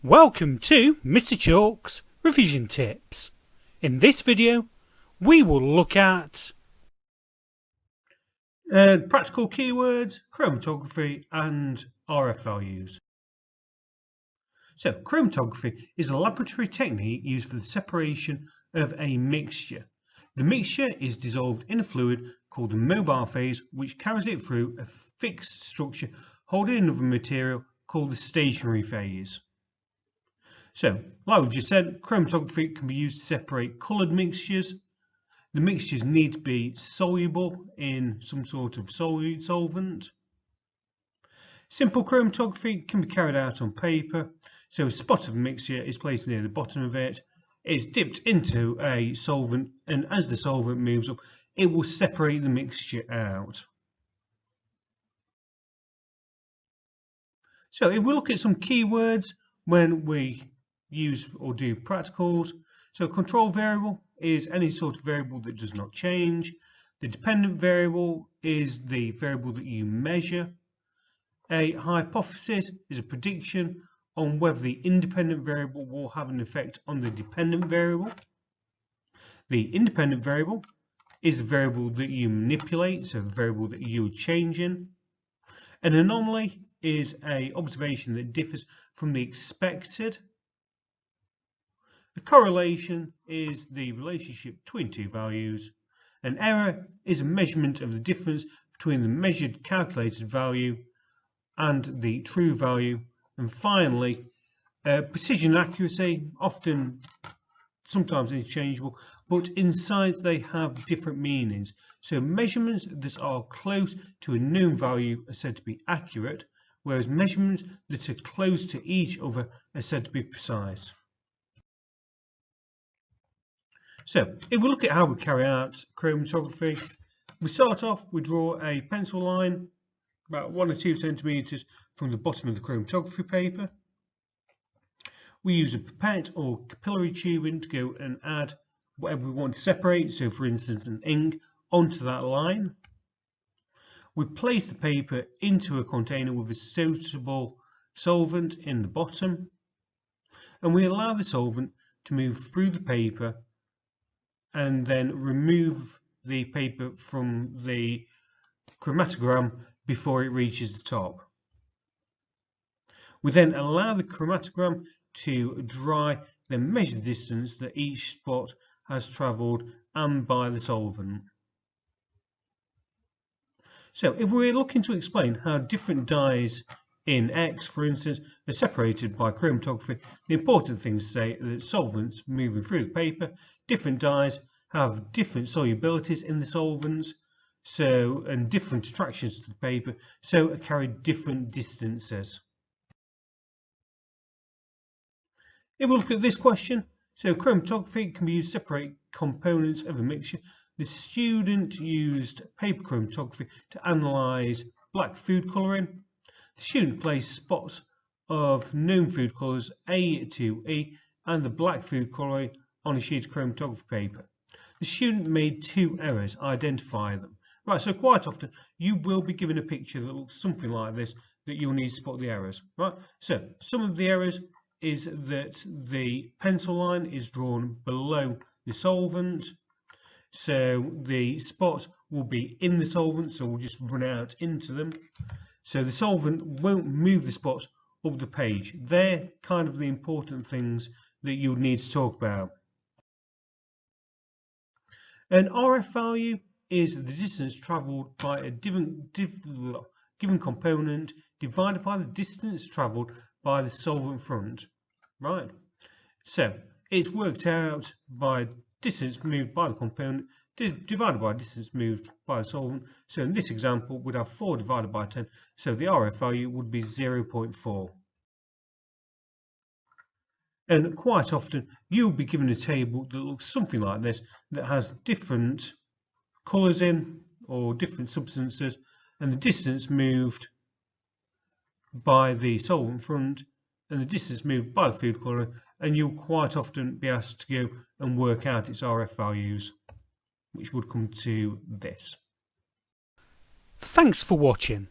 Welcome to Mr. Chalk's Revision Tips. In this video we will look at practical keywords, chromatography and RF values. So chromatography is a laboratory technique used for the separation of a mixture. The mixture is dissolved in a fluid called the mobile phase, which carries it through a fixed structure holding another material called the stationary phase. So, like we just said, chromatography can be used to separate coloured mixtures. The mixtures need to be soluble in some sort of solvent. Simple chromatography can be carried out on paper. So a spot of mixture is placed near the bottom of it. It's dipped into a solvent, and as the solvent moves up, it will separate the mixture out. So if we look at some keywords when we use or do practicals, so control variable is any sort of variable that does not change. The dependent variable is the variable that you measure. A hypothesis is a prediction on whether the independent variable will have an effect on the dependent variable. The independent variable is the variable that you manipulate, so the variable that you're changing. An anomaly is an observation that differs from the expected. The correlation is the relationship between two values. An error is a measurement of the difference between the measured calculated value and the true value. And finally, precision and accuracy, sometimes interchangeable, but in science they have different meanings. So measurements that are close to a known value are said to be accurate, whereas measurements that are close to each other are said to be precise. So if we look at how we carry out chromatography, we start off, we draw a pencil line about 1 or 2 centimeters from the bottom of the chromatography paper. We use a pipette or capillary tubing to go and add whatever we want to separate, so for instance an ink, onto that line. We place the paper into a container with a suitable solvent in the bottom, and we allow the solvent to move through the paper and then remove the paper from the chromatogram before it reaches the top. We then allow the chromatogram to dry, then measure the distance that each spot has travelled and by the solvent. So if we're looking to explain how different dyes in X, for instance, are separated by chromatography, the important thing to say is that solvents moving through the paper, different dyes have different solubilities in the solvents, and different attractions to the paper, so carry different distances. If we look at this question, so chromatography can be used to separate components of a mixture. The student used paper chromatography to analyse black food colouring. The student placed spots of known food colours A to E and the black food colouring on a sheet of chromatography paper. The student made 2 errors. Identify them. Right, so quite often you will be given a picture that looks something like this that you'll need to spot the errors. Right, so some of the errors is that the pencil line is drawn below the solvent, so the spots will be in the solvent, so we'll just run out into them. So the solvent won't move the spots up the page. They're kind of the important things that you'll need to talk about. An RF value is the distance travelled by a given component divided by the distance travelled by the solvent front. Right, so it's worked out by distance moved by the component divided by distance moved by the solvent. So in this example we'd have 4 divided by 10, so the RF value would be 0.4. And quite often you'll be given a table that looks something like this, that has different colours in or different substances, and the distance moved by the solvent front and the distance moved by the food colouring, and you'll quite often be asked to go and work out its RF values, which would come to this. Thanks for watching.